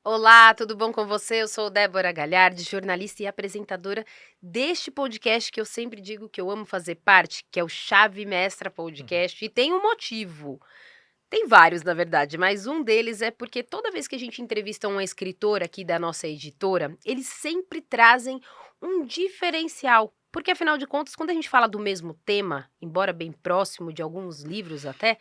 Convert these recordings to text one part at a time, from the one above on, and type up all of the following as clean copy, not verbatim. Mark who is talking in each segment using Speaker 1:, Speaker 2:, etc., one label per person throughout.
Speaker 1: Olá, tudo bom com você? Eu sou Débora Galhardi, jornalista e apresentadora deste podcast que eu sempre digo que eu amo fazer parte, que é o Chave Mestra
Speaker 2: Uhum.
Speaker 1: Podcast, e tem um motivo. Tem vários, na verdade, mas um deles é porque toda vez que a gente entrevista um escritor aqui da nossa editora, eles sempre trazem um diferencial. Porque, afinal de contas, quando a gente fala do mesmo tema, embora bem próximo de alguns livros até,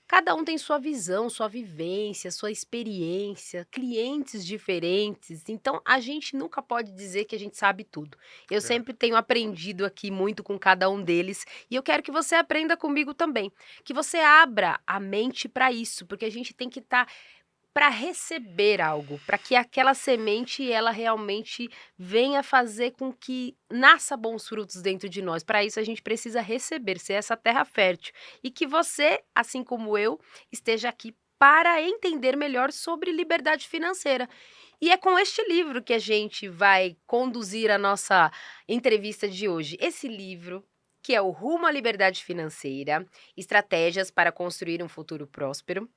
Speaker 1: cada um tem sua visão, sua vivência, sua experiência, clientes diferentes, então a gente nunca pode dizer que a gente sabe tudo. Eu
Speaker 2: É.
Speaker 1: sempre tenho aprendido aqui muito com cada um deles e eu quero que você aprenda comigo também, que você abra a mente para isso, porque a gente tem que estar para receber algo, para que aquela semente ela realmente venha fazer com que nasça bons frutos dentro de nós. Para isso a gente precisa receber, ser essa terra fértil. E que você, assim como eu, esteja aqui para entender melhor sobre liberdade financeira. E é com este livro que a gente vai conduzir a nossa entrevista de hoje. Esse livro, que é o Rumo à Liberdade Financeira, Estratégias para Construir um Futuro Próspero.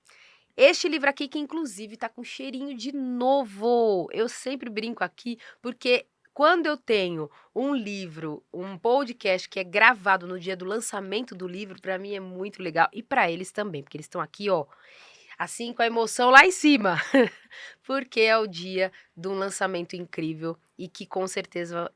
Speaker 1: Este livro aqui que inclusive tá com cheirinho de novo. Eu sempre brinco aqui, porque quando eu tenho um livro, um podcast que é gravado no dia do lançamento do livro, para mim é muito legal e para eles também, porque eles estão aqui, ó, assim com a emoção lá em cima, porque é o dia de um lançamento incrível e que com certeza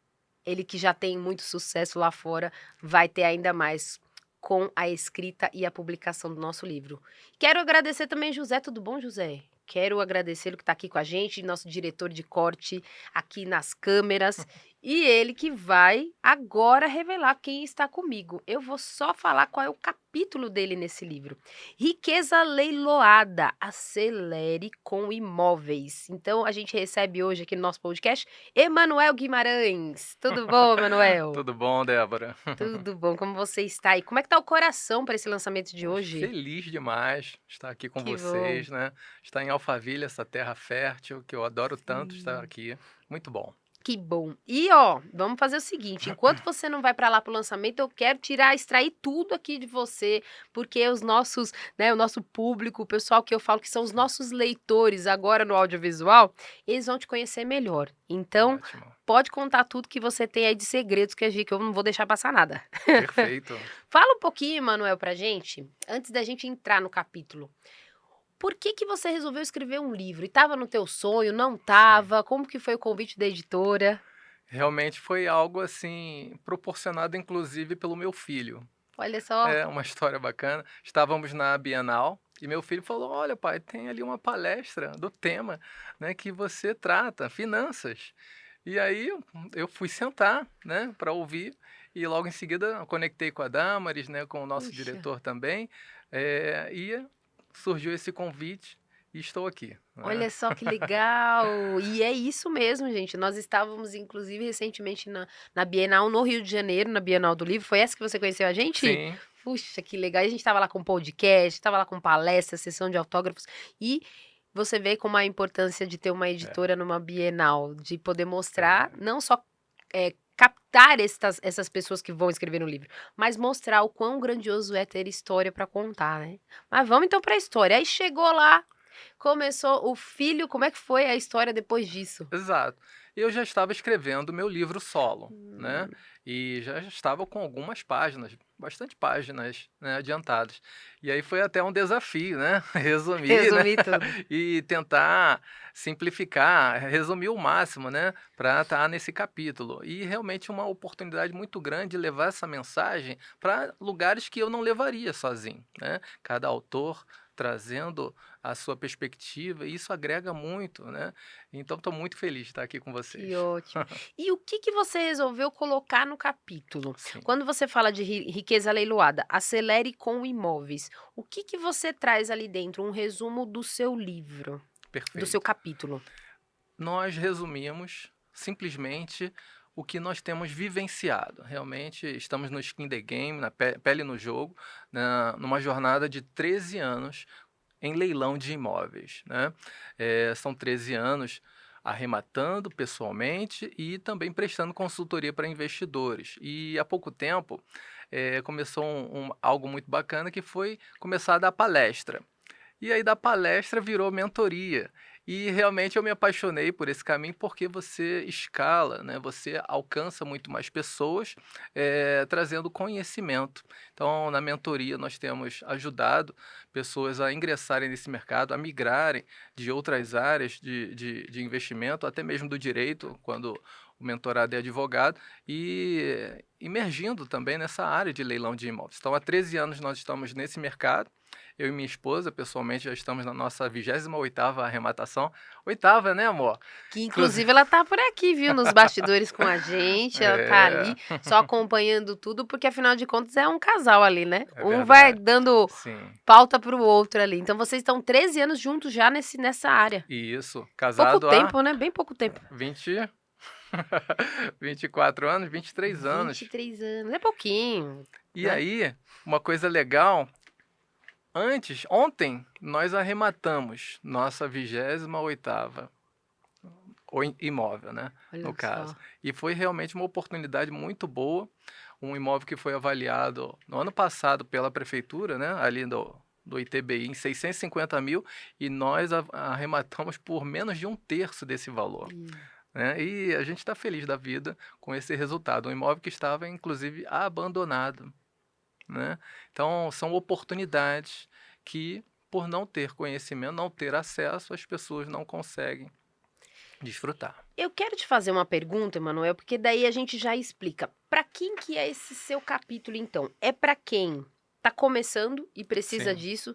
Speaker 1: ele que já tem muito sucesso lá fora, vai ter ainda mais com a escrita e a publicação do nosso livro. Quero agradecer também José, tudo bom, José? Quero agradecer o que está aqui com a gente, nosso diretor de corte aqui nas câmeras, e ele que vai agora revelar quem está comigo. Eu vou só falar qual é o capítulo dele nesse livro. Riqueza leiloada, acelere com imóveis. Então a gente recebe hoje aqui no nosso podcast Emanuel Guimarães. Tudo bom, Emanuel?
Speaker 2: Tudo bom, Débora?
Speaker 1: Tudo bom, como você está? E como é que tá o coração para esse lançamento de
Speaker 2: Poxa,
Speaker 1: hoje?
Speaker 2: feliz demais estar aqui com
Speaker 1: Que bom.
Speaker 2: vocês, né? Estar em Alphaville, essa terra fértil que eu adoro tanto estar
Speaker 1: Sim.
Speaker 2: aqui. Muito bom.
Speaker 1: Que bom. E ó, vamos fazer o seguinte, enquanto você não vai para lá para o lançamento, eu quero extrair tudo aqui de você, porque os nossos, né, o nosso público, o pessoal que eu falo que são os
Speaker 2: Sim,
Speaker 1: nossos leitores agora no audiovisual, eles vão te conhecer melhor. Então,
Speaker 2: ótimo.
Speaker 1: pode contar tudo que você tem aí de segredos que eu não vou deixar passar nada.
Speaker 2: Perfeito.
Speaker 1: Fala um pouquinho, Manuel, pra gente, antes da gente entrar no capítulo. Por que você resolveu escrever um livro? E estava no teu sonho, não
Speaker 2: Sim.
Speaker 1: estava? Como que foi o convite da editora?
Speaker 2: Realmente foi algo assim, proporcionado inclusive pelo meu filho.
Speaker 1: Olha só.
Speaker 2: É uma história bacana. Estávamos na Bienal e meu filho falou: Olha, pai, tem ali uma palestra do tema, né, que você trata, finanças. E aí eu fui sentar, né, para ouvir e logo em seguida eu conectei com a Damaris, né, com o nosso
Speaker 1: Puxa,
Speaker 2: diretor também, e surgiu esse convite e estou aqui, né.
Speaker 1: olha só que legal. E é isso mesmo, gente. Nós estávamos, inclusive, recentemente na Bienal no Rio de Janeiro, na Bienal do Livro. Foi essa que você conheceu a gente?
Speaker 2: Sim,
Speaker 1: Puxa, que legal. E a gente estava lá com podcast, estava lá com palestra, sessão de autógrafos. E você vê como a importância de ter uma
Speaker 2: é
Speaker 1: editora numa Bienal, de poder mostrar,
Speaker 2: verdade.
Speaker 1: não só captar essas pessoas que vão escrever no livro, mas mostrar o quão grandioso é ter história para contar, né. Mas vamos então para a história. Aí chegou lá, começou o filho, como é que foi a história depois disso?
Speaker 2: Exato. Eu já estava escrevendo meu livro solo, né,
Speaker 1: Hum,
Speaker 2: e já estava com algumas páginas, bastante páginas, né, adiantadas. E aí foi até um desafio, né, resumir, né,
Speaker 1: resumi tudo.
Speaker 2: e tentar simplificar, resumir o máximo, né, para estar nesse capítulo. E realmente uma oportunidade muito grande de levar essa mensagem para lugares que eu não levaria sozinho, né. Cada autor trazendo a sua perspectiva, e isso agrega muito, né. Então estou muito feliz de estar aqui com
Speaker 1: Que
Speaker 2: vocês.
Speaker 1: ótimo. E o que você resolveu colocar no capítulo?
Speaker 2: Sim,
Speaker 1: Quando você fala de riqueza leiloada, acelere com imóveis, o que você traz ali dentro? Um resumo do seu livro, do seu
Speaker 2: perfeito.
Speaker 1: capítulo.
Speaker 2: Nós resumimos simplesmente o que nós temos vivenciado. Realmente estamos no skin the game, na pele no jogo, numa jornada de 13 anos em leilão de imóveis, né. São 13 anos arrematando pessoalmente e também prestando consultoria para investidores. E há pouco tempo, começou algo muito bacana que foi começar a dar palestra. E aí da palestra virou mentoria. E realmente eu me apaixonei por esse caminho porque você escala, né? Você alcança muito mais pessoas, trazendo conhecimento. Então, na mentoria, nós temos ajudado pessoas a ingressarem nesse mercado, a migrarem de outras áreas de investimento, até mesmo do direito, quando o mentorado é advogado, e imergindo também nessa área de leilão de imóveis. Então, há 13 anos nós estamos nesse mercado. Eu e minha esposa, pessoalmente, já estamos na nossa 28ª arrematação. Oitava, né, amor?
Speaker 1: Que
Speaker 2: Inclusive,
Speaker 1: inclusive ela tá por aqui, viu, nos bastidores com a gente, ela tá
Speaker 2: é,
Speaker 1: ali só acompanhando tudo, porque afinal de contas é um casal ali, né?
Speaker 2: é
Speaker 1: Um vai
Speaker 2: verdade.
Speaker 1: dando
Speaker 2: Sim.
Speaker 1: pauta pro outro ali. Então vocês estão 13 anos juntos já nessa área.
Speaker 2: E isso,
Speaker 1: Pouco
Speaker 2: casado há
Speaker 1: tempo, né? Bem pouco tempo.
Speaker 2: 20, 24 anos, 23 anos.
Speaker 1: 23 anos, é pouquinho,
Speaker 2: E
Speaker 1: né?
Speaker 2: aí, uma coisa legal, ontem, nós arrematamos nossa 28ª imóvel, né, no
Speaker 1: Olha
Speaker 2: caso.
Speaker 1: só.
Speaker 2: E foi realmente uma oportunidade muito boa, um imóvel que foi avaliado no ano passado pela prefeitura, né, ali do ITBI, em 650 mil, e nós arrematamos por menos de um terço desse valor, né, e a gente está feliz da vida com esse resultado. Um imóvel que estava, inclusive, abandonado, né? Então, são oportunidades que, por não ter conhecimento, não ter acesso, as pessoas não conseguem desfrutar.
Speaker 1: Eu quero te fazer uma pergunta, Emanuel, porque daí a gente já explica. Para quem que é esse seu capítulo, então? É para quem tá começando e precisa
Speaker 2: Sim,
Speaker 1: disso,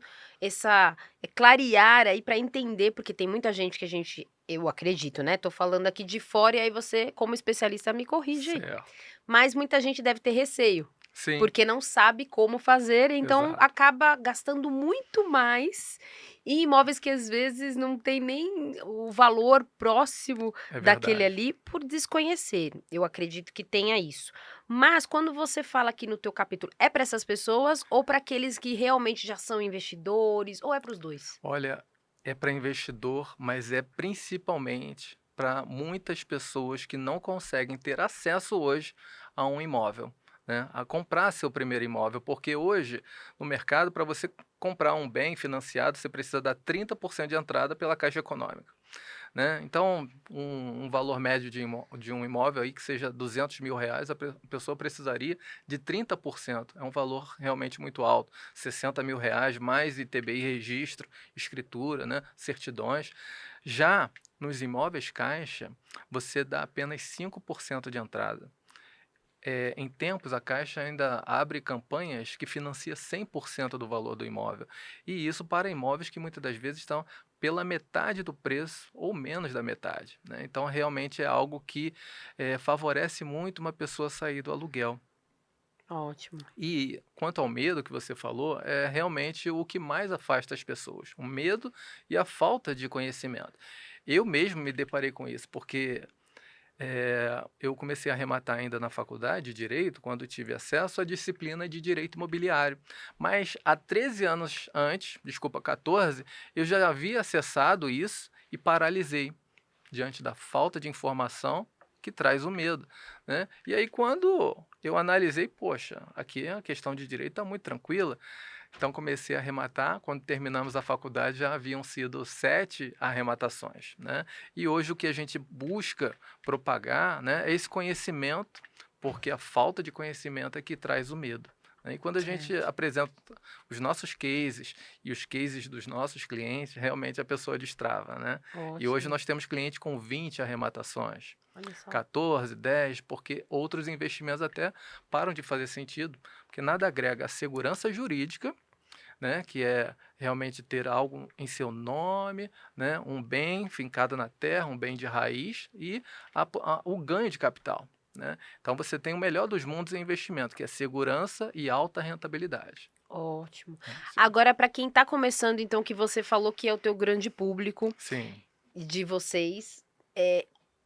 Speaker 1: clarear aí para entender, porque tem muita gente que eu acredito, né? Tô falando aqui de fora e aí você, como especialista, me corrige aí.
Speaker 2: certo.
Speaker 1: Mas muita gente deve ter receio,
Speaker 2: Sim,
Speaker 1: porque não sabe como fazer, então
Speaker 2: exato.
Speaker 1: acaba gastando muito mais em imóveis que às vezes não tem nem o valor próximo
Speaker 2: É
Speaker 1: daquele
Speaker 2: verdade.
Speaker 1: ali por desconhecer. Eu acredito que tenha isso. Mas quando você fala aqui no teu capítulo, é para essas pessoas ou para aqueles que realmente já são investidores ou é para os dois?
Speaker 2: Olha, é para investidor, mas é principalmente para muitas pessoas que não conseguem ter acesso hoje a um imóvel, né? A comprar seu primeiro imóvel, porque hoje no mercado, para você comprar um bem financiado, você precisa dar 30% de entrada pela Caixa Econômica, né? Então, um valor médio de um imóvel aí que seja R$ 200.000, a pessoa precisaria de 30%. É um valor realmente muito alto. R$ 60.000, mais ITBI, registro, escritura, né? Certidões. Já nos imóveis caixa, você dá apenas 5% de entrada. Em tempos, a Caixa ainda abre campanhas que financia 100% do valor do imóvel. E isso para imóveis que muitas das vezes estão pela metade do preço ou menos da metade, né? Então, realmente é algo que favorece muito uma pessoa sair do aluguel.
Speaker 1: Ótimo.
Speaker 2: E quanto ao medo que você falou, é realmente o que mais afasta as pessoas, o medo e a falta de conhecimento. Eu mesmo me deparei com isso, porque eu comecei a arrematar ainda na faculdade de Direito, quando tive acesso à disciplina de Direito Imobiliário. Mas há 13 anos antes, desculpa, 14, eu já havia acessado isso e paralisei diante da falta de informação que traz o medo, né? E aí quando eu analisei, poxa, aqui a questão de direito está muito tranquila, então comecei a arrematar. Quando terminamos a faculdade já haviam sido 7 arrematações, né? E hoje o que a gente busca propagar, né, é esse conhecimento, porque a falta de conhecimento é que traz o medo, né? E quando a gente
Speaker 1: Certo.
Speaker 2: apresenta os nossos cases e os cases dos nossos clientes, realmente a pessoa destrava, né? E hoje
Speaker 1: Ótimo.
Speaker 2: nós temos clientes com 20 arrematações,
Speaker 1: Olha só.
Speaker 2: 14, 10, porque outros investimentos até param de fazer sentido, porque nada agrega a segurança jurídica, né, que é realmente ter algo em seu nome, né, um bem fincado na terra, um bem de raiz e o ganho de capital, né? Então você tem o melhor dos mundos em investimento, que é segurança e alta rentabilidade,
Speaker 1: Ótimo.
Speaker 2: né? Sim,
Speaker 1: Agora, para quem está começando, então, que você falou que é o teu grande público
Speaker 2: sim,
Speaker 1: de vocês,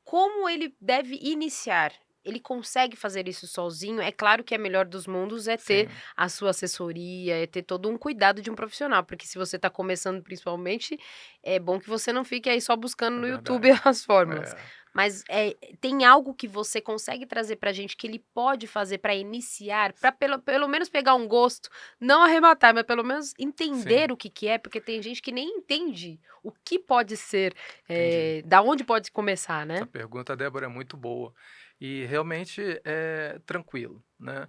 Speaker 1: como ele deve iniciar? Ele consegue fazer isso sozinho? É claro que a melhor dos mundos é ter
Speaker 2: sim,
Speaker 1: a sua assessoria, é ter todo um cuidado de um profissional, porque se você está começando principalmente, é bom que você não fique aí só buscando
Speaker 2: é
Speaker 1: no YouTube
Speaker 2: verdade.
Speaker 1: as fórmulas.
Speaker 2: É.
Speaker 1: Mas, tem algo que você consegue trazer pra gente que ele pode fazer pra iniciar, pra pelo menos pegar um gosto, não arrematar, mas pelo menos
Speaker 2: Sim,
Speaker 1: entender o que que é, porque tem gente que nem entende o que pode ser,
Speaker 2: entendi.
Speaker 1: da onde pode começar,
Speaker 2: Essa
Speaker 1: né.
Speaker 2: pergunta, Débora, é muito boa e realmente é tranquilo, né?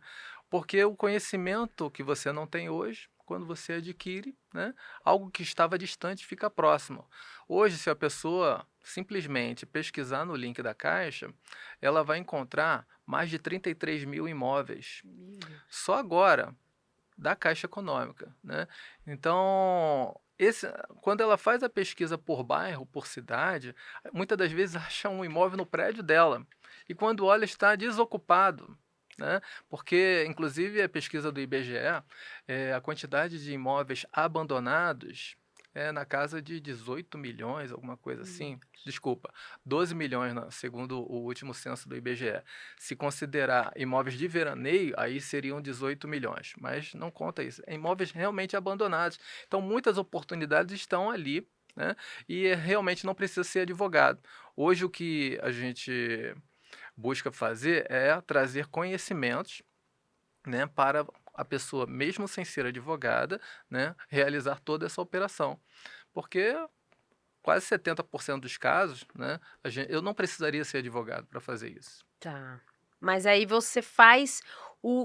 Speaker 2: Porque o conhecimento que você não tem hoje, quando você adquire, né, algo que estava distante fica próximo. Hoje, se a pessoa simplesmente pesquisar no link da Caixa, ela vai encontrar mais de 33 mil imóveis.
Speaker 1: Meu Deus.
Speaker 2: Só agora, da Caixa Econômica, né. Então, quando ela faz a pesquisa por bairro, por cidade, muitas das vezes acha um imóvel no prédio dela, e quando olha está desocupado, né, porque inclusive a pesquisa do IBGE, a quantidade de imóveis abandonados é na casa de 18 milhões, alguma coisa
Speaker 1: Meu
Speaker 2: assim. Desculpa, 12 milhões, segundo o último censo do IBGE. Se considerar imóveis de veraneio, aí seriam 18 milhões, mas não conta isso. É imóveis realmente abandonados. Então, muitas oportunidades estão ali, né? E realmente não precisa ser advogado. Hoje, o que a gente busca fazer é trazer conhecimentos, né, para a pessoa, mesmo sem ser advogada, né, realizar toda essa operação. Porque quase 70% dos casos, né, eu não precisaria ser advogado para fazer isso.
Speaker 1: Tá. Mas aí você faz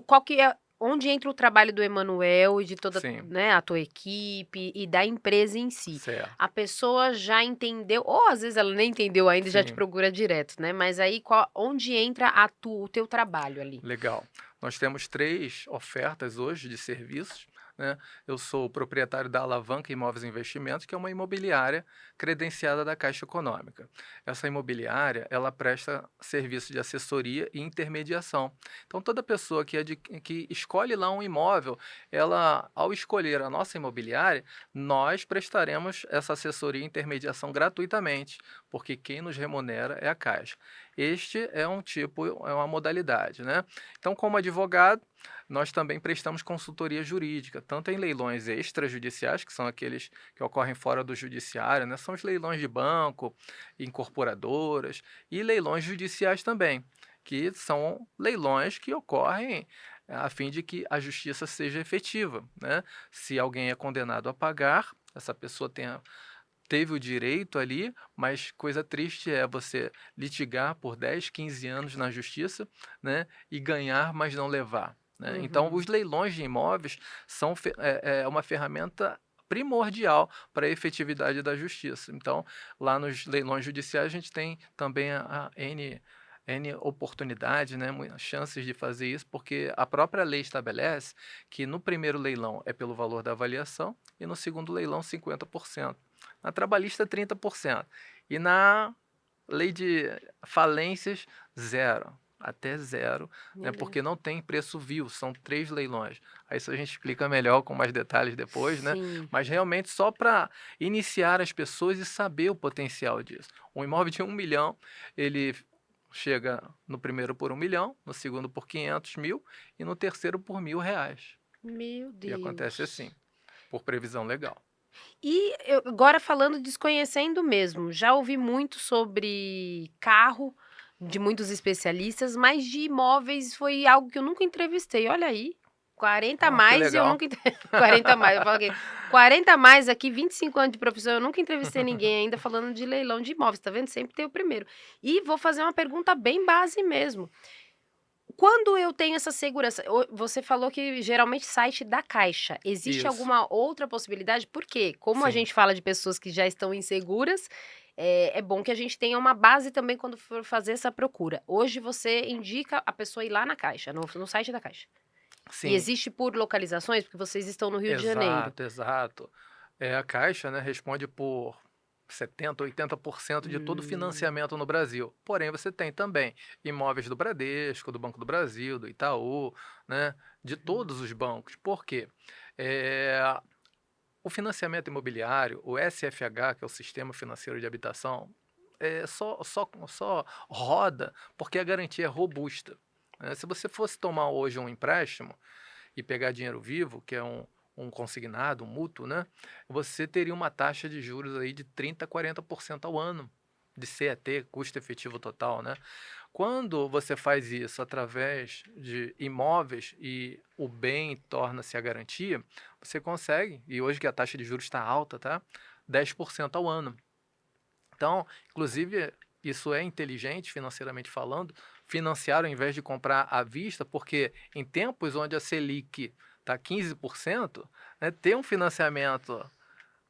Speaker 1: qual que é onde entra o trabalho do Emanuel e de toda,
Speaker 2: Sim,
Speaker 1: né, a tua equipe e da empresa em si.
Speaker 2: certo.
Speaker 1: A pessoa já entendeu ou às vezes ela nem entendeu ainda e já te
Speaker 2: Sim.
Speaker 1: procura direto, né, mas aí onde entra o teu trabalho ali?
Speaker 2: Legal. Nós temos 3 ofertas hoje de serviços, né. Eu sou o proprietário da Alavanca Imóveis e Investimentos, que é uma imobiliária credenciada da Caixa Econômica. Essa imobiliária, ela presta serviço de assessoria e intermediação. Então toda pessoa que escolhe lá um imóvel, ela, ao escolher a nossa imobiliária, nós prestaremos essa assessoria e intermediação gratuitamente, porque quem nos remunera é a Caixa. Este é um tipo, é uma modalidade, né. Então, como advogado, nós também prestamos consultoria jurídica, tanto em leilões extrajudiciais, que são aqueles que ocorrem fora do judiciário, né? São os leilões de banco, incorporadoras, e leilões judiciais também, que são leilões que ocorrem a fim de que a justiça seja efetiva, né? Se alguém é condenado a pagar, essa pessoa teve o direito ali, mas coisa triste é você litigar por 10, 15 anos na justiça, né, e ganhar, mas não levar, né. Então os
Speaker 1: Uhum.
Speaker 2: leilões de imóveis são uma ferramenta primordial para a efetividade da justiça. Então, lá nos leilões judiciais a gente tem também a N oportunidade, né, chances de fazer isso, porque a própria lei estabelece que no primeiro leilão é pelo valor da avaliação e no segundo leilão 50%. Na trabalhista, 30%. E na lei de falências, zero. Até zero, né,
Speaker 1: Meu
Speaker 2: porque
Speaker 1: Deus.
Speaker 2: não tem preço vil, são 3 leilões. Aí isso a gente explica melhor com mais detalhes depois, né?
Speaker 1: Sim.
Speaker 2: Mas realmente só para iniciar as pessoas e saber o potencial disso. Um imóvel de 1 milhão, ele chega no primeiro por 1 milhão, no segundo por 500 mil e no terceiro por R$ 1.000.
Speaker 1: Meu
Speaker 2: E acontece assim,
Speaker 1: Deus.
Speaker 2: por previsão legal.
Speaker 1: E eu agora falando desconhecendo mesmo, já ouvi muito sobre carro, de muitos especialistas, mas de imóveis foi algo que eu nunca entrevistei, olha aí, 40 a
Speaker 2: Ó, que
Speaker 1: mais e eu
Speaker 2: legal.
Speaker 1: nunca 40 a mais, eu falo aqui, 40 a mais aqui, 25 anos de profissão, eu nunca entrevistei ninguém ainda falando de leilão de imóveis, tá vendo, sempre tem o primeiro. E vou fazer uma pergunta bem base mesmo, quando eu tenho essa segurança, você falou que geralmente site da Caixa, existe
Speaker 2: Isso,
Speaker 1: alguma outra possibilidade? Porque como a
Speaker 2: sim.
Speaker 1: gente fala de pessoas que já estão inseguras, é bom que a gente tenha uma base também quando for fazer essa procura. Hoje você indica a pessoa ir lá na Caixa, no site da Caixa. E
Speaker 2: Sim,
Speaker 1: existe por localizações? Porque vocês estão no Rio de Janeiro.
Speaker 2: exato, exato. A Caixa, né, responde por 70, 80% de todo o
Speaker 1: Hum,
Speaker 2: financiamento no Brasil. Porém, você tem também imóveis do Bradesco, do Banco do Brasil, do Itaú, né, de
Speaker 1: uhum.
Speaker 2: todos os bancos. Por quê? Eh, o financiamento imobiliário, o SFH, que é o Sistema Financeiro de Habitação, só roda porque a garantia é robusta, né. Se você fosse tomar hoje um empréstimo e pegar dinheiro vivo, que é um consignado, um mútuo, né, você teria uma taxa de juros aí de 30, 40% ao ano, de C a T, custo efetivo total, né? Quando você faz isso através de imóveis e o bem torna-se a garantia, você consegue, e hoje que a taxa de juros está alta, tá? 10% ao ano. Então, inclusive, isso é inteligente financeiramente falando, financiar ao invés de comprar à vista, porque em tempos onde a Selic está 15%, né, ter um financiamento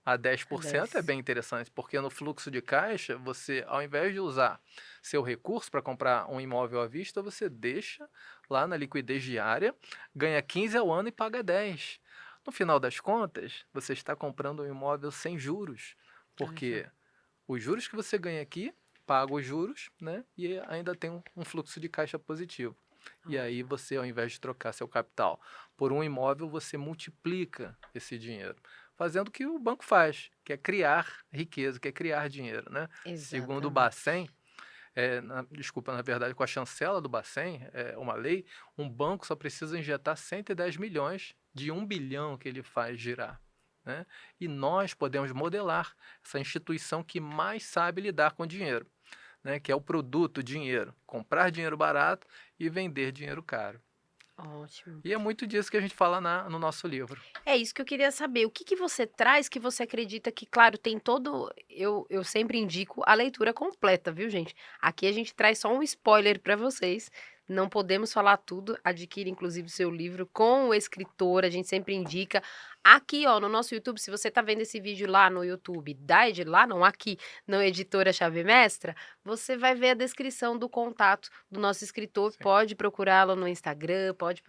Speaker 2: a
Speaker 1: A
Speaker 2: 10% é
Speaker 1: 10.
Speaker 2: bem interessante, porque no fluxo de caixa, você, ao invés de usar seu recurso para comprar um imóvel à vista, você deixa lá na liquidez diária, ganha 15 ao ano e paga 10. No final das contas, você está comprando um imóvel sem juros,
Speaker 1: Olha só.
Speaker 2: porque os juros que você ganha aqui, paga os juros, né? E ainda tem um fluxo de caixa positivo. E aí
Speaker 1: Ótimo.
Speaker 2: você, ao invés de trocar seu capital por um imóvel, você multiplica esse dinheiro, fazendo o que o banco faz, que é criar riqueza, que é criar dinheiro, né? Segundo o
Speaker 1: Exatamente.
Speaker 2: Bacen, desculpa, na verdade, com a chancela do Bacen, é uma lei, um banco só precisa injetar 110 milhões de 1 bilhão que ele faz girar. Né? E nós podemos modelar essa instituição que mais sabe lidar com dinheiro, né? Que é o produto dinheiro, comprar dinheiro barato e vender dinheiro caro.
Speaker 1: Ótimo.
Speaker 2: E é muito disso que a gente fala no nosso livro.
Speaker 1: É isso que eu queria saber. O que que você traz que você acredita que, claro, tem todo. Eu sempre indico a leitura completa, viu, gente? Aqui a gente traz só um spoiler para vocês. Não podemos falar tudo. Adquira, inclusive, o seu livro com o escritor. A gente sempre indica. Aqui, ó, no nosso YouTube, se você tá vendo esse vídeo lá no YouTube, lá não, aqui, no Editora Chave Mestra, você vai ver a descrição do contato do nosso escritor.
Speaker 2: Sim.
Speaker 1: Pode procurá-lo no Instagram, pode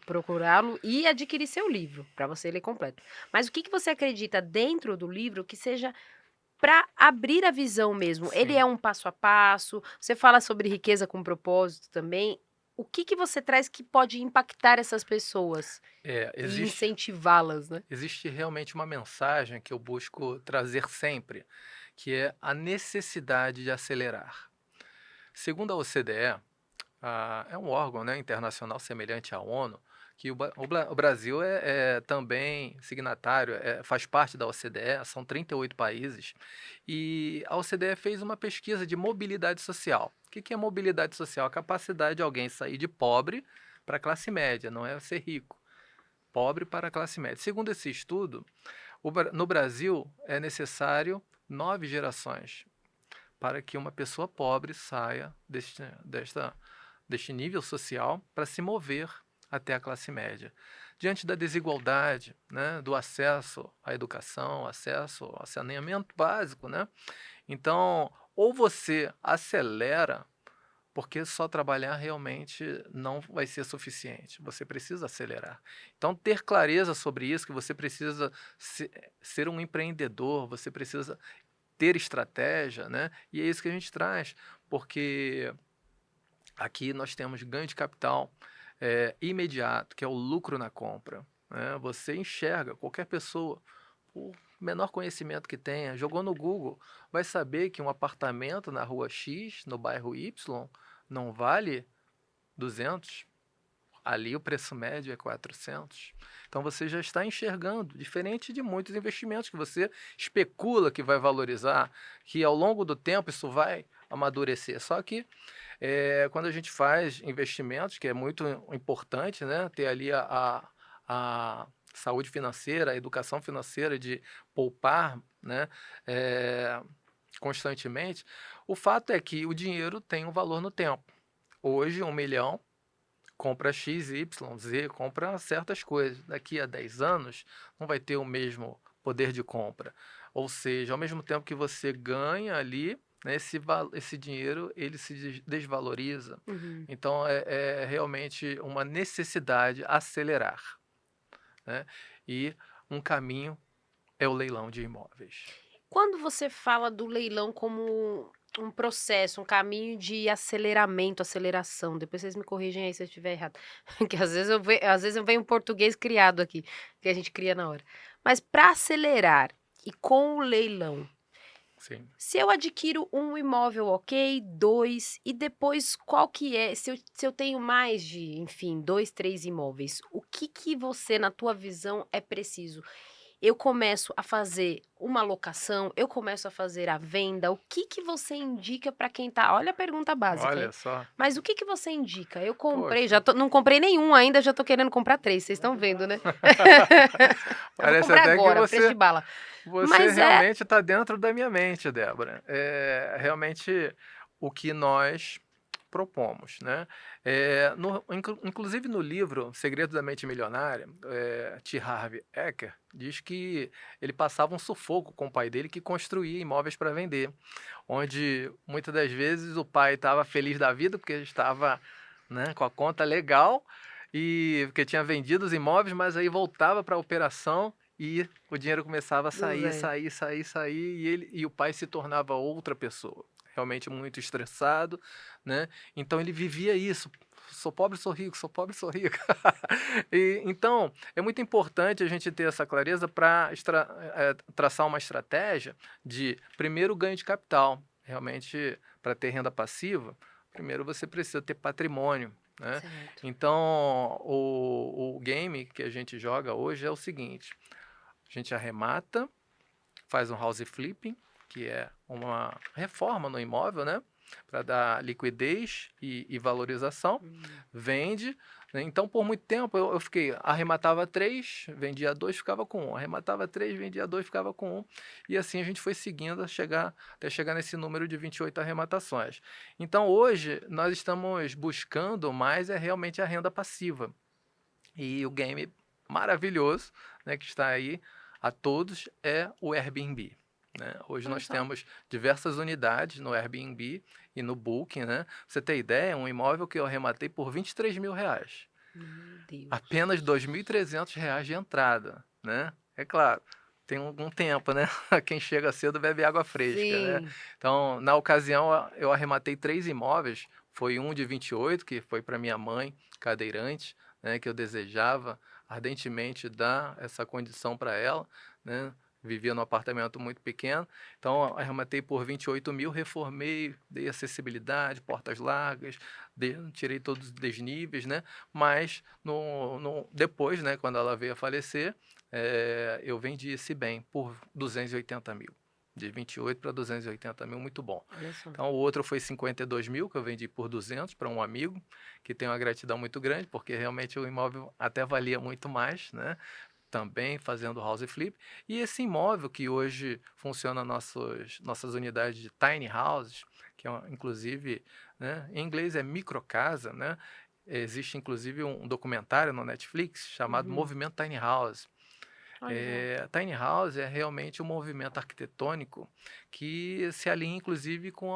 Speaker 1: procurá-lo e adquirir seu livro, para você ler completo. Mas o que que você acredita dentro do livro que seja para abrir a visão mesmo? Ele
Speaker 2: Sim.
Speaker 1: é um passo a passo? Você fala sobre riqueza com propósito também. O que que você traz que pode impactar essas pessoas e
Speaker 2: Existe,
Speaker 1: incentivá-las, né?
Speaker 2: existe realmente uma mensagem que eu busco trazer sempre, que é a necessidade de acelerar. Segundo a OCDE, é um órgão, né, internacional semelhante à ONU, que o Brasil é também signatário, faz parte da OCDE, são 38 países, e a OCDE fez uma pesquisa de mobilidade social. O que que é mobilidade social? A capacidade de alguém sair de pobre para classe média, não é ser rico. Pobre para a classe média. Segundo esse estudo, no Brasil é necessário 9 gerações para que uma pessoa pobre saia deste nível social para se mover até a classe média. Diante da desigualdade, né, do acesso à educação, acesso ao saneamento básico, né? Então, ou você acelera, porque só trabalhar realmente não vai ser suficiente. Você precisa acelerar. Então, ter clareza sobre isso, que você precisa ser um empreendedor, você precisa ter estratégia, né? E é isso que a gente traz, porque aqui nós temos ganho de capital imediato, que é o lucro na compra. Né? Você enxerga, qualquer pessoa, por menor conhecimento que tenha, jogou no Google, vai saber que um apartamento na rua X, no bairro Y, não vale 200. Ali o preço médio é 400. Então você já está enxergando, diferente de muitos investimentos que você especula que vai valorizar, que ao longo do tempo isso vai amadurecer. Só que quando a gente faz investimentos, que é muito importante, né, ter ali a saúde financeira, a educação financeira de poupar, né, constantemente, o fato é que o dinheiro tem um valor no tempo. Hoje, 1 milhão compra X, Y, Z, compra certas coisas. Daqui a 10 anos, não vai ter o mesmo poder de compra. Ou seja, ao mesmo tempo que você ganha ali, né, esse dinheiro ele se desvaloriza.
Speaker 1: Uhum.
Speaker 2: Então, é realmente uma necessidade acelerar. Né? E um caminho é o leilão de imóveis.
Speaker 1: Quando você fala do leilão como um processo, um caminho de aceleramento, aceleração, depois vocês me corrigem aí se eu estiver errado, que às vezes eu venho um português criado aqui, que a gente cria na hora. Mas para acelerar e com o leilão,
Speaker 2: Sim.
Speaker 1: se eu adquiro um imóvel, ok, 2, e depois qual que é, se eu tenho mais de, enfim, 2, 3 imóveis, o que que você, na tua visão, é preciso? eu começo a fazer uma locação, eu começo a fazer a venda, o que que você indica para quem tá olha a pergunta básica,
Speaker 2: Olha
Speaker 1: hein.
Speaker 2: só.
Speaker 1: Mas o que que você indica? Eu comprei,
Speaker 2: Poxa.
Speaker 1: já não comprei nenhum ainda, já tô querendo comprar 3. Vocês estão vendo, né. Eu vou
Speaker 2: Parece
Speaker 1: comprar
Speaker 2: até que
Speaker 1: agora, preço de
Speaker 2: você
Speaker 1: bala.
Speaker 2: você
Speaker 1: Mas é
Speaker 2: realmente está dentro da minha mente, Débora. É realmente o que nós propomos, né. Inclusive no livro Segredo da Mente Milionária, T. Harv Eker diz que ele passava um sufoco com o pai dele que construía imóveis para vender, onde muitas das vezes o pai estava feliz da vida porque estava, né, com a conta legal e porque tinha vendido os imóveis, mas aí voltava para a operação e o dinheiro começava a
Speaker 1: do
Speaker 2: sair,
Speaker 1: zero.
Speaker 2: sair, sair, sair e o pai se tornava outra pessoa, realmente muito estressado, né? Então ele vivia isso. Sou pobre, sou rico, sou pobre, sou rico. Então, é muito importante a gente ter essa clareza para traçar uma estratégia de, primeiro, ganho de capital. Realmente, para ter renda passiva, primeiro você precisa ter patrimônio, né?
Speaker 1: Certo.
Speaker 2: Então, o game que a gente joga hoje é o seguinte: a gente arremata, faz um house flipping, que é uma reforma no imóvel, né? Para dar liquidez e valorização, vende, né? Então, por muito tempo, eu fiquei, arrematava 3, vendia 2, ficava com 1, arrematava 3, vendia 2, ficava com 1, e assim a gente foi seguindo até chegar nesse número de 28 arrematações. Então, hoje, nós estamos buscando mais realmente a renda passiva. E o game maravilhoso, né, que está aí a todos é o Airbnb, né? Hoje
Speaker 1: Olha
Speaker 2: nós
Speaker 1: só.
Speaker 2: temos diversas unidades no Airbnb e no Booking, né? Pra você ter ideia, um imóvel que eu arrematei por R$ 23.000.
Speaker 1: Meu Deus.
Speaker 2: Apenas R$ 2.300 de entrada, né? É claro, tem algum tempo, né? Quem chega cedo bebe água fresca, né?
Speaker 1: Sim.
Speaker 2: Então, na ocasião, eu arrematei 3 imóveis. Foi um de 28, que foi para minha mãe, cadeirante, né? Que eu desejava ardentemente dar essa condição para ela, né? Vivia num apartamento muito pequeno. Então, arrematei por 28.000, reformei, dei acessibilidade, portas largas, tirei todos os desníveis, né? Mas depois, né, quando ela veio a falecer, eu vendi esse bem por 280.000. De 28 para 280.000, muito bom.
Speaker 1: Olha só.
Speaker 2: Então, o outro foi 52.000, que eu vendi por 200 para um amigo, que tem uma gratidão muito grande, porque realmente o imóvel até valia muito mais, né? Também fazendo house flip. E esse imóvel que hoje funciona nossas unidades de tiny houses, que é inclusive, né, em inglês é microcasa, né? Existe inclusive um documentário no Netflix chamado
Speaker 1: Uhum.
Speaker 2: Movimento Tiny House.
Speaker 1: Olha só.
Speaker 2: Tiny House é realmente um movimento arquitetônico que se alinha inclusive com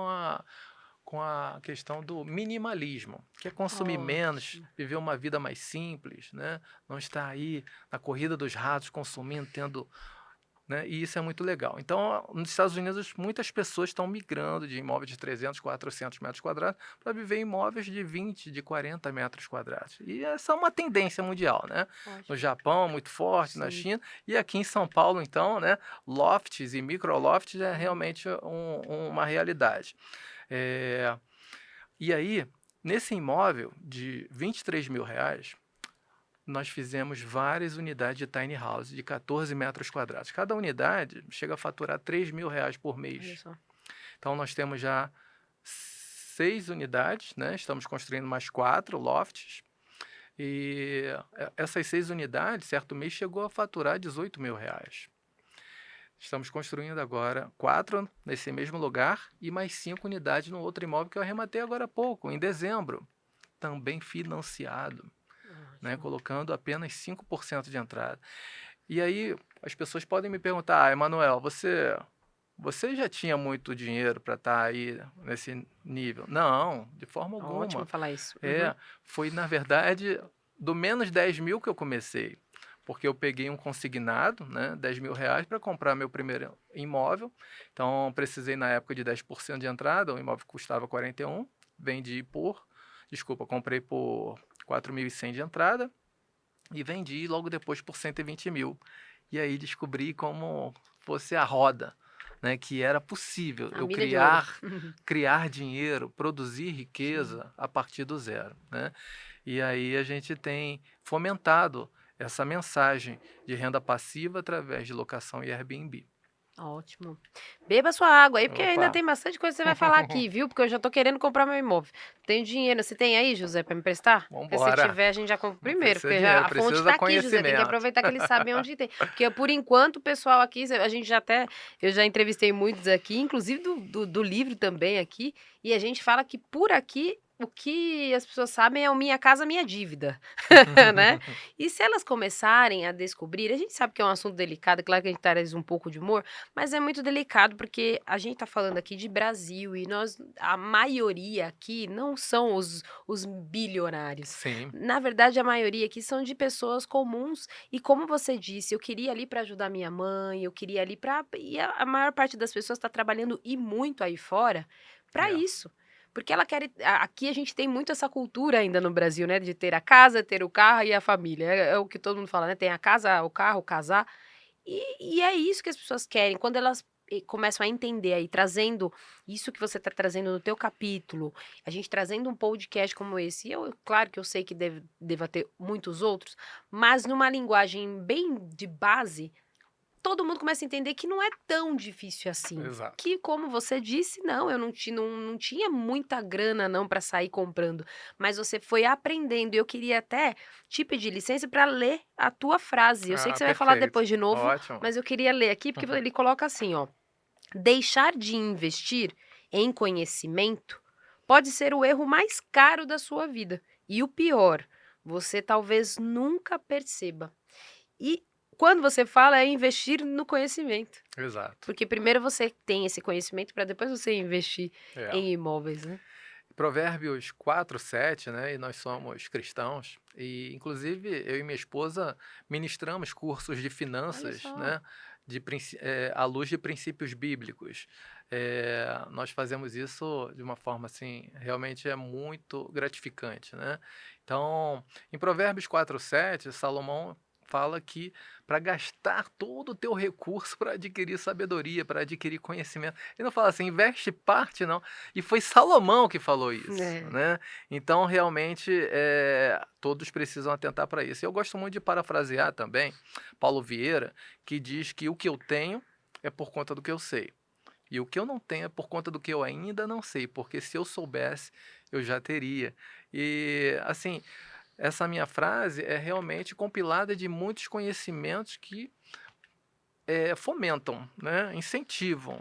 Speaker 2: a questão do minimalismo, que é consumir menos,
Speaker 1: Ótimo.
Speaker 2: viver uma vida mais simples, né? Não estar aí na corrida dos ratos, consumindo, tendo, né? E isso é muito legal. Então, nos Estados Unidos, muitas pessoas estão migrando de imóveis de 300, 400 metros quadrados para viver em imóveis de 20, de 40 metros quadrados. E essa é uma tendência mundial, né? No
Speaker 1: Ótimo.
Speaker 2: Japão, muito forte, na
Speaker 1: Sim.
Speaker 2: China, e aqui em São Paulo, então, né? Lofts e microlofts é realmente uma realidade. É, e aí, nesse imóvel de R$ 23.000, nós fizemos várias unidades de tiny house de 14 metros quadrados. Cada unidade chega a faturar R$ 3.000 por
Speaker 1: Olha
Speaker 2: mês.
Speaker 1: só.
Speaker 2: Então, nós temos já 6 unidades, né? Estamos construindo mais 4 lofts. E essas 6 unidades, certo mês, chegou a faturar R$ 18.000. Estamos construindo agora 4 nesse mesmo lugar e mais 5 unidades no outro imóvel que eu arrematei agora há pouco, em dezembro. Também financiado, né,
Speaker 1: Ótimo.
Speaker 2: colocando apenas 5% de entrada. E aí as pessoas podem me perguntar: Emanuel, você já tinha muito dinheiro para estar aí nesse nível? Não, de forma
Speaker 1: Ótimo
Speaker 2: alguma.
Speaker 1: falar isso. Uhum.
Speaker 2: É, foi na verdade do menos 10.000 que eu comecei, porque eu peguei um consignado, né, R$ 10.000 para comprar meu primeiro imóvel. Então precisei na época de 10% de entrada, o imóvel custava 41, comprei por 4.100 de entrada e vendi logo depois por 120.000. E aí descobri como fosse a roda, né, que era possível
Speaker 1: A
Speaker 2: eu
Speaker 1: mina de ouro.
Speaker 2: criar dinheiro, produzir
Speaker 1: Sim.
Speaker 2: riqueza a partir do zero, né? E aí a gente tem fomentado essa mensagem de renda passiva através de locação e Airbnb.
Speaker 1: Ótimo. Beba sua água aí, porque ainda
Speaker 2: Opa!
Speaker 1: tem bastante coisa que você vai falar aqui, viu? Porque eu já tô querendo comprar meu imóvel. Tenho dinheiro. Você tem aí, José, pra me emprestar? Porque se
Speaker 2: Vambora!
Speaker 1: tiver, a gente já compra
Speaker 2: Não
Speaker 1: primeiro.
Speaker 2: precisa de
Speaker 1: Porque já,
Speaker 2: dinheiro,
Speaker 1: a fonte
Speaker 2: precisa
Speaker 1: tá aqui, José. Tem que
Speaker 2: conhecimento.
Speaker 1: aproveitar que eles sabem onde tem. Porque por enquanto o pessoal aqui, a gente já até. Eu já entrevistei muitos aqui, inclusive do livro também aqui. E a gente fala que por aqui. O que as pessoas sabem é o Minha Casa Minha Dívida, né? E se elas começarem a descobrir, a gente sabe que é um assunto delicado, é claro que a gente traz um pouco de humor, mas é muito delicado porque a gente tá falando aqui de Brasil e a maioria aqui não são os bilionários.
Speaker 2: Sim,
Speaker 1: Na verdade, a maioria aqui são de pessoas comuns e como você disse, eu queria ali para ajudar minha mãe, eu queria ali para e a maior parte das pessoas está trabalhando e muito aí fora para
Speaker 2: é,
Speaker 1: isso. Porque ela quer. Aqui a gente tem muito essa cultura ainda no Brasil, né? De ter a casa, ter o carro e a família. É o que todo mundo fala, né? Tem a casa, o carro, casar. E é isso que as pessoas querem. Quando elas começam a entender aí, trazendo isso que você está trazendo no teu capítulo, a gente trazendo um podcast como esse, claro que eu sei que deva ter muitos outros, mas numa linguagem bem de base, todo mundo começa a entender que não é tão difícil assim.
Speaker 2: exato.
Speaker 1: Que, como você disse, não, eu não tinha muita grana não para sair comprando, mas você foi aprendendo. E eu queria até te pedir licença para ler a tua frase. Eu sei que
Speaker 2: Ah,
Speaker 1: você vai falar
Speaker 2: perfeito.
Speaker 1: depois de novo,
Speaker 2: Ótimo.
Speaker 1: mas eu queria ler aqui porque ele coloca assim, ó: deixar de investir em conhecimento pode ser o erro mais caro da sua vida. E o pior, você talvez nunca perceba. E quando você fala é investir no conhecimento.
Speaker 2: Exato.
Speaker 1: Porque primeiro você tem esse conhecimento para depois você investir
Speaker 2: É.
Speaker 1: em imóveis, né?
Speaker 2: Provérbios 4:7, né, e nós somos cristãos, e inclusive eu e minha esposa ministramos cursos de
Speaker 1: Olha
Speaker 2: finanças,
Speaker 1: só.
Speaker 2: né, à luz de princípios bíblicos. Nós fazemos isso de uma forma assim, realmente é muito gratificante, né? Então, em Provérbios 4:7, Salomão fala que para gastar todo o teu recurso para adquirir sabedoria, para adquirir conhecimento. Ele não fala assim, investe parte, não. E foi Salomão que falou isso,
Speaker 1: É.
Speaker 2: né? Então, realmente, todos precisam atentar para isso. Eu gosto muito de parafrasear também Paulo Vieira, que diz que o que eu tenho é por conta do que eu sei. E o que eu não tenho é por conta do que eu ainda não sei, porque se eu soubesse, eu já teria. E, assim, essa minha frase é realmente compilada de muitos conhecimentos que fomentam, né? Incentivam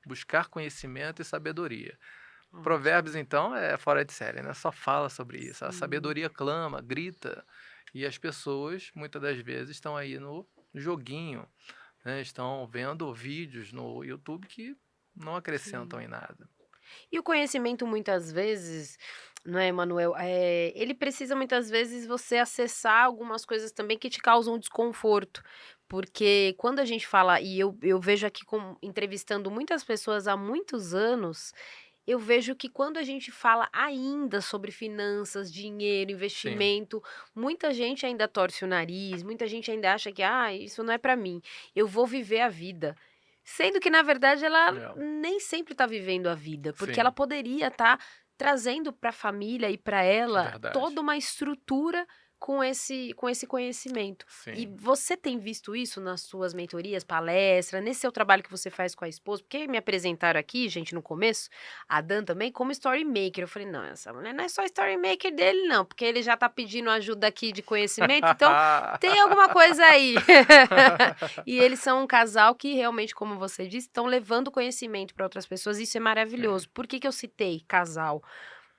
Speaker 2: buscar conhecimento e sabedoria. Provérbios,
Speaker 1: Ótimo.
Speaker 2: então, é fora de série, né? Só fala sobre isso. A
Speaker 1: Sim.
Speaker 2: sabedoria clama, grita, e as pessoas, muitas das vezes, estão aí no joguinho, né? Estão vendo vídeos no YouTube que não acrescentam
Speaker 1: Sim.
Speaker 2: em nada.
Speaker 1: E o conhecimento muitas vezes, não é, Emanuel, ele precisa muitas vezes você acessar algumas coisas também que te causam desconforto, porque quando a gente fala e eu vejo aqui entrevistando muitas pessoas há muitos anos, eu vejo que quando a gente fala ainda sobre finanças, dinheiro,
Speaker 2: Sim,
Speaker 1: investimento, muita gente ainda torce o nariz, muita gente ainda acha que: "Ah, isso não é para mim, eu vou viver a vida". Sendo que na verdade ela
Speaker 2: é,
Speaker 1: nem sempre está vivendo a vida, porque ela
Speaker 2: sim,
Speaker 1: poderia estar trazendo para a família e para ela
Speaker 2: verdade.
Speaker 1: toda uma estrutura com esse conhecimento. E
Speaker 2: Sim.
Speaker 1: você tem visto isso nas suas mentorias, palestra, nesse seu trabalho que você faz com a esposa? Porque me apresentaram aqui, gente, no começo, a Dan também, como story maker. Eu falei: "Não, essa mulher não é só story maker dele não, porque ele já tá pedindo ajuda aqui de conhecimento, então tem alguma coisa aí". E eles são um casal que realmente, como você disse, estão levando conhecimento para outras pessoas, isso é
Speaker 2: Sim,
Speaker 1: maravilhoso. Por que que eu citei casal?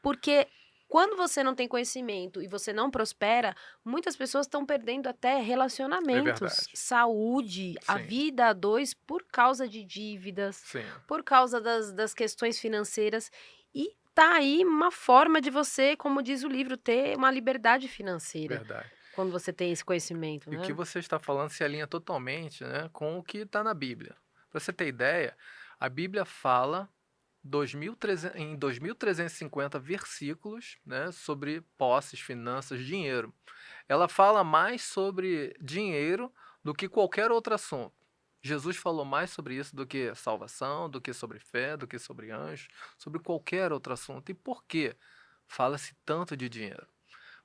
Speaker 1: Porque quando você não tem conhecimento e você não prospera, muitas pessoas estão perdendo até
Speaker 2: é
Speaker 1: relacionamentos,
Speaker 2: verdade.
Speaker 1: saúde, a
Speaker 2: Sim,
Speaker 1: vida a dois por causa de dívidas,
Speaker 2: sim,
Speaker 1: por causa das questões financeiras. E tá aí uma forma de você, como diz o livro, ter uma liberdade financeira
Speaker 2: verdade.
Speaker 1: quando você tem esse conhecimento,
Speaker 2: E o que
Speaker 1: né?
Speaker 2: você está falando se alinha totalmente, né, com o que está na Bíblia. Para você ter ideia, a Bíblia fala 2.300 em 2.350 versículos, né, sobre posses, finanças, dinheiro. Ela fala mais sobre dinheiro do que qualquer outro assunto. Jesus falou mais sobre isso do que salvação, do que sobre fé, do que sobre anjos, sobre qualquer outro assunto. E por quê? Fala-se tanto de dinheiro.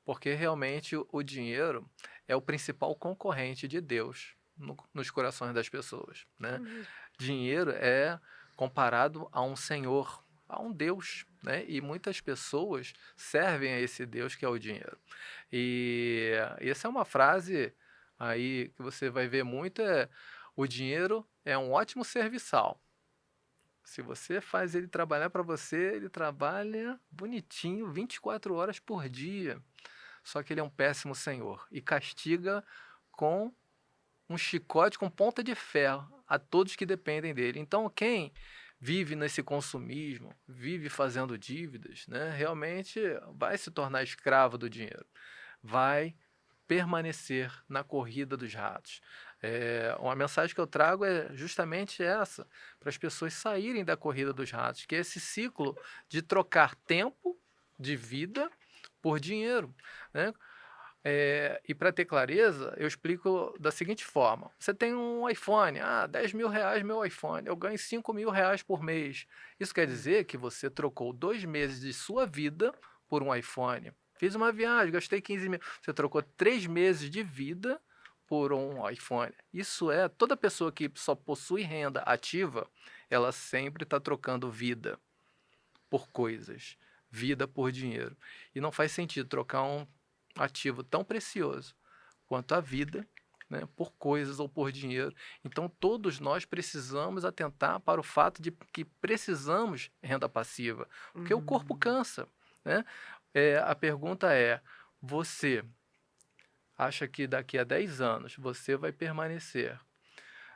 Speaker 2: Porque realmente o dinheiro é o principal concorrente de Deus nos corações das pessoas,
Speaker 1: É
Speaker 2: né?
Speaker 1: mesmo.
Speaker 2: Dinheiro é comparado a um senhor, a um Deus, né? E muitas pessoas servem a esse Deus que é o dinheiro. E essa é uma frase aí que você vai ver muito, o dinheiro é um ótimo serviçal. Se você faz ele trabalhar para você, ele trabalha bonitinho 24 horas por dia. Só que ele é um péssimo senhor e castiga com um chicote com ponta de ferro a todos que dependem dele. Então, quem vive nesse consumismo, vive fazendo dívidas, né, realmente vai se tornar escravo do dinheiro, vai permanecer na corrida dos ratos. Uma mensagem que eu trago é justamente essa, para as pessoas saírem da corrida dos ratos, que é esse ciclo de trocar tempo de vida por dinheiro, né? E para ter clareza, eu explico da seguinte forma: você tem um iPhone, 10 mil reais meu iPhone, eu ganho 5 mil reais por mês. Isso quer
Speaker 1: Hum.
Speaker 2: dizer que você trocou 2 meses de sua vida por um iPhone. Fiz uma viagem, gastei 15 mil. Você trocou 3 meses de vida por um iPhone. Isso toda pessoa que só possui renda ativa, ela sempre está trocando vida por coisas, vida por dinheiro. E não faz sentido trocar um ativo tão precioso quanto a vida, né, por coisas ou por dinheiro. Então, todos nós precisamos atentar para o fato de que precisamos renda passiva, porque o corpo
Speaker 1: Uhum.
Speaker 2: cansa, né? A pergunta é: você acha que daqui a 10 anos você vai permanecer,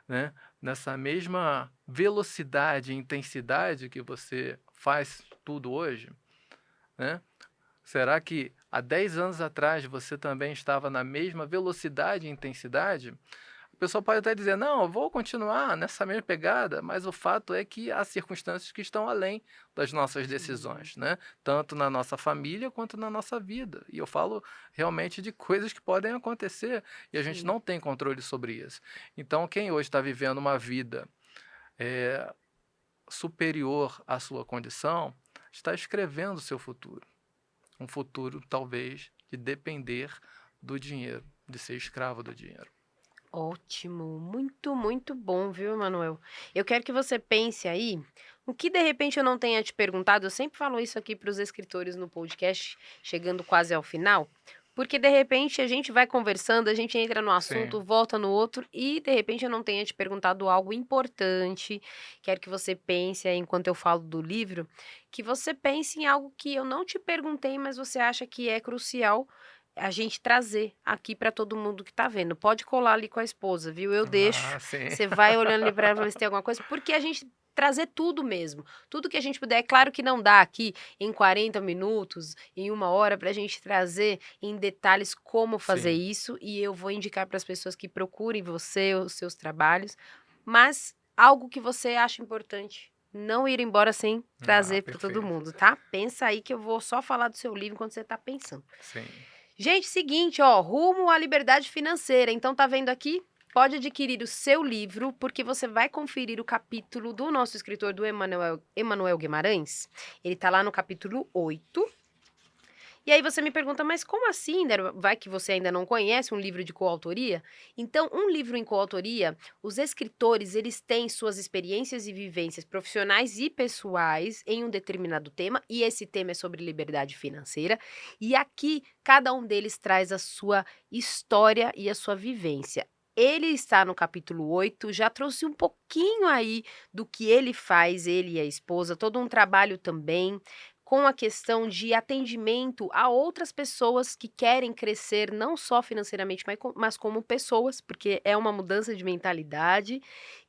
Speaker 2: né, nessa mesma velocidade e intensidade que você faz tudo hoje, né? Será que há 10 anos atrás você também estava na mesma velocidade e intensidade? O pessoal pode até dizer, não, eu vou continuar nessa mesma pegada, mas o fato é que há circunstâncias que estão além das nossas
Speaker 1: Sim,
Speaker 2: decisões, né? Tanto na nossa família quanto na nossa vida. E eu falo realmente de coisas que podem acontecer e a gente
Speaker 1: sim.
Speaker 2: não tem controle sobre isso. Então, quem hoje está vivendo uma vida eh, superior à sua condição, está escrevendo o seu futuro. Um futuro, talvez, de depender do dinheiro, de ser escravo do dinheiro.
Speaker 1: Ótimo, muito, muito bom, viu, Emanuel? Eu quero que você pense aí, o que de repente eu não tenha te perguntado, eu sempre falo isso aqui para os escritores no podcast, chegando quase ao final, porque de repente a gente vai conversando, a gente entra no
Speaker 2: Sim.
Speaker 1: assunto, volta no outro e de repente eu não tenha te perguntado algo importante. Quero que você pense aí, enquanto eu falo do livro, que você pense em algo que eu não te perguntei, mas você acha que é crucial a gente trazer aqui para todo mundo que tá vendo. Pode colar ali com a esposa, viu, eu deixo,
Speaker 2: Sim.
Speaker 1: você vai olhando ali pra ela ver se tem alguma coisa, porque a gente trazer tudo mesmo, tudo que a gente puder. É claro que não dá aqui em 40 minutos, em 1 hora, pra gente trazer em detalhes como fazer
Speaker 2: Sim.
Speaker 1: isso, e eu vou indicar para as pessoas que procurem você, os seus trabalhos, mas algo que você acha importante, não ir embora sem trazer para todo
Speaker 2: Perfeito.
Speaker 1: mundo, tá? Pensa aí que eu vou só falar do seu livro enquanto você tá pensando.
Speaker 2: Sim.
Speaker 1: Gente, seguinte, ó, rumo à liberdade financeira. Então, tá vendo aqui? Pode adquirir o seu livro, porque você vai conferir o capítulo do nosso escritor, do Emanuel Guimarães. Ele tá lá no capítulo 8. E aí você me pergunta, mas como assim, Débora? Vai que você ainda não conhece um livro de coautoria? Então, um livro em coautoria, os escritores, eles têm suas experiências e vivências profissionais e pessoais em um determinado tema, e esse tema é sobre liberdade financeira, e aqui cada um deles traz a sua história e a sua vivência. Ele está no capítulo 8, já trouxe um pouquinho aí do que ele faz, ele e a esposa, todo um trabalho também com a questão de atendimento a outras pessoas que querem crescer não só financeiramente, mas como pessoas, porque é uma mudança de mentalidade,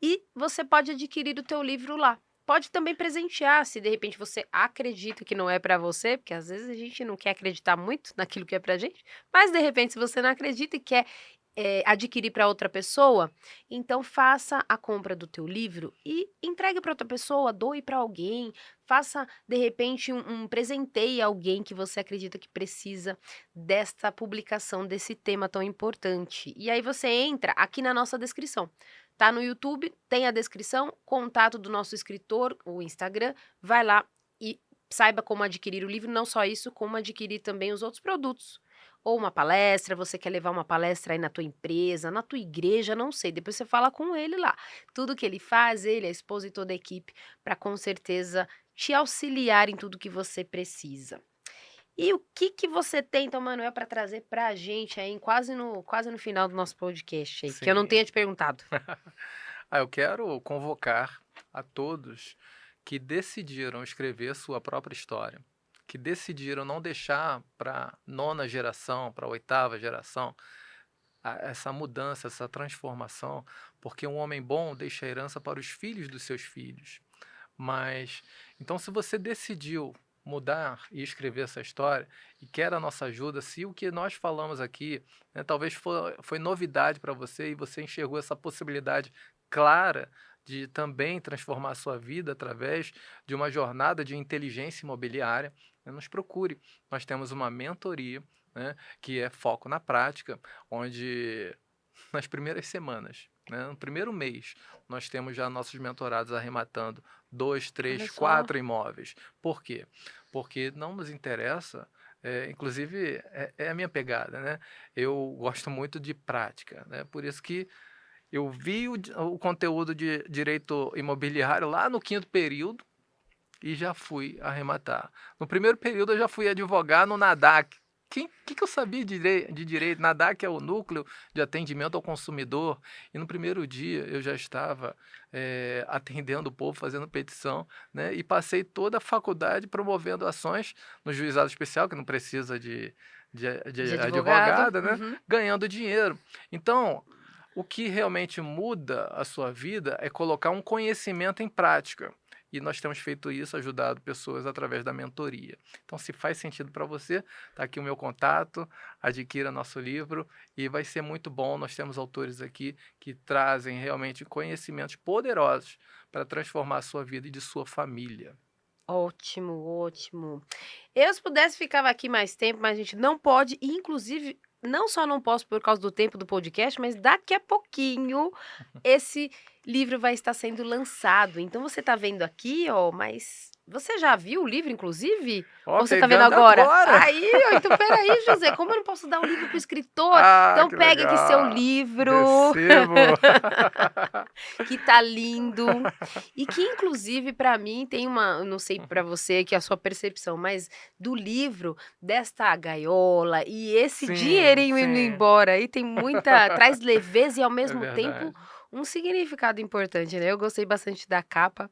Speaker 1: e você pode adquirir o teu livro lá. Pode também presentear, se de repente você acredita que não é para você, porque às vezes a gente não quer acreditar muito naquilo que é pra gente, mas de repente se você não acredita e quer adquirir para outra pessoa, então faça a compra do teu livro e entregue para outra pessoa, doe para alguém, faça de repente presenteie alguém que você acredita que precisa desta publicação desse tema tão importante. E aí você entra aqui na nossa descrição. Tá no YouTube, tem a descrição, contato do nosso escritor, o Instagram, vai lá e saiba como adquirir o livro, não só isso, como adquirir também os outros produtos. ou uma palestra, você quer levar uma palestra aí na tua empresa, na tua igreja, não sei, depois você fala com ele lá. Tudo que ele faz, ele, a esposa e toda a equipe, para com certeza te auxiliar em tudo que você precisa. E o que que você tem então, Manuel, para trazer pra gente aí, quase no final do nosso podcast aí, que eu não
Speaker 2: Sim.
Speaker 1: tenha te perguntado?
Speaker 2: Eu quero convocar a todos que decidiram escrever sua própria história, que decidiram não deixar para nona geração, para oitava geração, essa mudança, essa transformação, porque um homem bom deixa a herança para os filhos dos seus filhos. Mas, então, se você decidiu mudar e escrever essa história e quer a nossa ajuda, se o que nós falamos aqui, né, talvez foi novidade para você e você enxergou essa possibilidade clara de também transformar a sua vida através de uma jornada de inteligência imobiliária, né, nos procure. Nós temos uma mentoria, né, que é foco na prática, onde nas primeiras semanas, né, no primeiro mês, nós temos já nossos mentorados arrematando 2,
Speaker 1: Olha
Speaker 2: 3,
Speaker 1: só.
Speaker 2: 4 imóveis. Por quê? Porque não nos interessa, inclusive é a minha pegada, né? Eu gosto muito de prática, né? Por isso que eu vi o conteúdo de direito imobiliário lá no 5º período e já fui arrematar. No primeiro período eu já fui advogar no NADAC. Que eu sabia de direito? NADAC é o Núcleo de Atendimento ao Consumidor. E no primeiro dia eu já estava atendendo o povo, fazendo petição, né? E passei toda a faculdade promovendo ações no juizado especial, que não precisa
Speaker 1: De
Speaker 2: de
Speaker 1: advogado.
Speaker 2: advogado, né?
Speaker 1: Uhum.
Speaker 2: Ganhando dinheiro. Então, o que realmente muda a sua vida é colocar um conhecimento em prática. E nós temos feito isso, ajudado pessoas através da mentoria. Então, se faz sentido para você, está aqui o meu contato, adquira nosso livro e vai ser muito bom. Nós temos autores aqui que trazem realmente conhecimentos poderosos para transformar a sua vida e de sua família.
Speaker 1: Ótimo, ótimo. Eu, se pudesse, ficava aqui mais tempo, mas a gente não pode, e inclusive, não só não posso por causa do tempo do podcast, mas daqui a pouquinho esse livro vai estar sendo lançado. Então você tá vendo aqui, ó, mas você já viu o livro, inclusive?
Speaker 2: Ó,
Speaker 1: Ou você tá vendo
Speaker 2: pegando
Speaker 1: agora?
Speaker 2: agora!
Speaker 1: Aí, ó, então peraí, José, como eu não posso dar um livro pro escritor? Então
Speaker 2: Que
Speaker 1: pegue aqui seu
Speaker 2: legal!
Speaker 1: livro,
Speaker 2: Recebo!
Speaker 1: que tá lindo. E que inclusive para mim tem uma, eu não sei para você que é a sua percepção, mas do livro, desta gaiola e esse
Speaker 2: Sim,
Speaker 1: dinheirinho indo
Speaker 2: sim.
Speaker 1: embora aí tem muita, traz leveza e ao
Speaker 2: É
Speaker 1: mesmo tempo
Speaker 2: verdade.
Speaker 1: um significado importante, né? Eu gostei bastante da capa.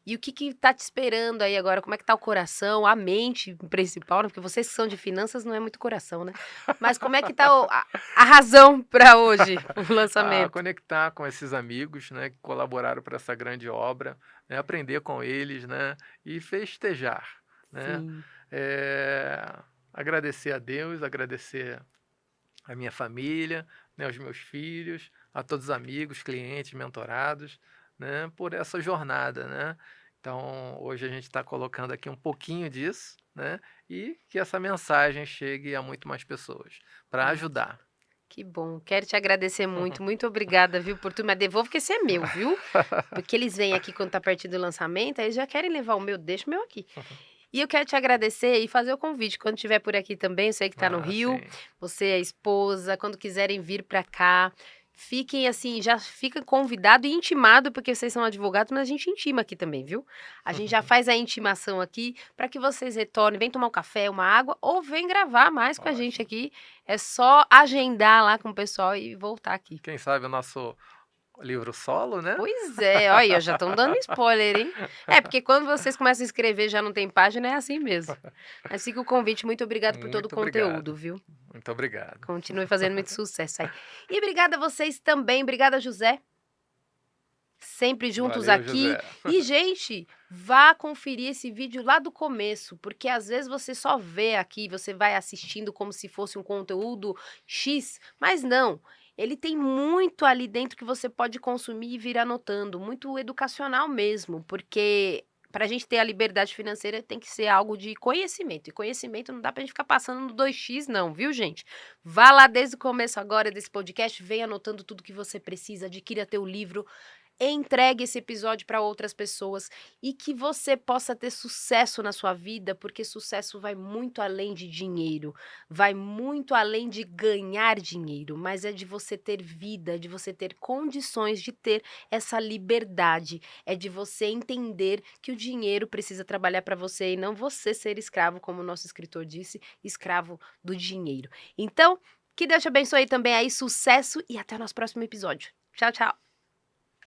Speaker 1: E o que que tá te esperando aí agora? Como é que tá o coração, a mente principal, né? Porque vocês que são de finanças não é muito coração, né? Mas como é que tá a razão para hoje, o lançamento?
Speaker 2: Conectar com esses amigos, né, que colaboraram para essa grande obra, né, aprender com eles, né, e festejar, né,
Speaker 1: Sim.
Speaker 2: eh, agradecer a Deus, agradecer a minha família, né, aos meus filhos, a todos os amigos, clientes, mentorados, né, por essa jornada, né. Então, hoje a gente está colocando aqui um pouquinho disso, né, e que essa mensagem chegue a muito mais pessoas, para ajudar.
Speaker 1: Que bom, quero te agradecer muito, muito obrigada, viu, por tudo, mas devolvo que esse é meu, viu, porque eles vêm aqui quando tá pertinho do lançamento, aí eles já querem levar o meu, deixa o meu aqui. E eu quero te agradecer e fazer o convite, quando estiver por aqui também, eu sei que tá no Rio,
Speaker 2: Sim.
Speaker 1: você e a esposa, quando quiserem vir pra cá, fiquem assim, já fica convidado e intimado, porque vocês são advogados, mas a gente intima aqui também, viu. A gente já faz a intimação aqui para que vocês retornem, vem tomar um café, uma água ou vem gravar mais com a gente
Speaker 2: Ótimo.
Speaker 1: aqui. É só agendar lá com o pessoal e voltar aqui.
Speaker 2: Quem sabe o nosso livro solo, né?
Speaker 1: Pois é, olha, já estão dando spoiler, hein. É, porque quando vocês começam a escrever e já não tem página, é assim mesmo. Mas fica o convite, muito obrigado por todo o
Speaker 2: Muito
Speaker 1: conteúdo,
Speaker 2: obrigado.
Speaker 1: viu.
Speaker 2: Muito obrigado.
Speaker 1: Continue fazendo muito sucesso aí. E obrigada a vocês também, obrigada José. Sempre juntos
Speaker 2: Valeu,
Speaker 1: aqui.
Speaker 2: José.
Speaker 1: E, gente, vá conferir esse vídeo lá do começo, porque às vezes você só vê aqui, você vai assistindo como se fosse um conteúdo X, mas não. Ele tem muito ali dentro que você pode consumir e vir anotando, muito educacional mesmo, porque para a gente ter a liberdade financeira tem que ser algo de conhecimento, e conhecimento não dá para a gente ficar passando no 2x não, viu, gente? Vá lá desde o começo agora desse podcast, venha anotando tudo que você precisa, adquira teu livro, entregue esse episódio para outras pessoas e que você possa ter sucesso na sua vida, porque sucesso vai muito além de dinheiro, vai muito além de ganhar dinheiro, mas é de você ter vida, de você ter condições de ter essa liberdade, é de você entender que o dinheiro precisa trabalhar para você e não você ser escravo, como o nosso escritor disse, escravo do dinheiro. Então, que Deus te abençoe também aí, sucesso e até o nosso próximo episódio. Tchau, tchau.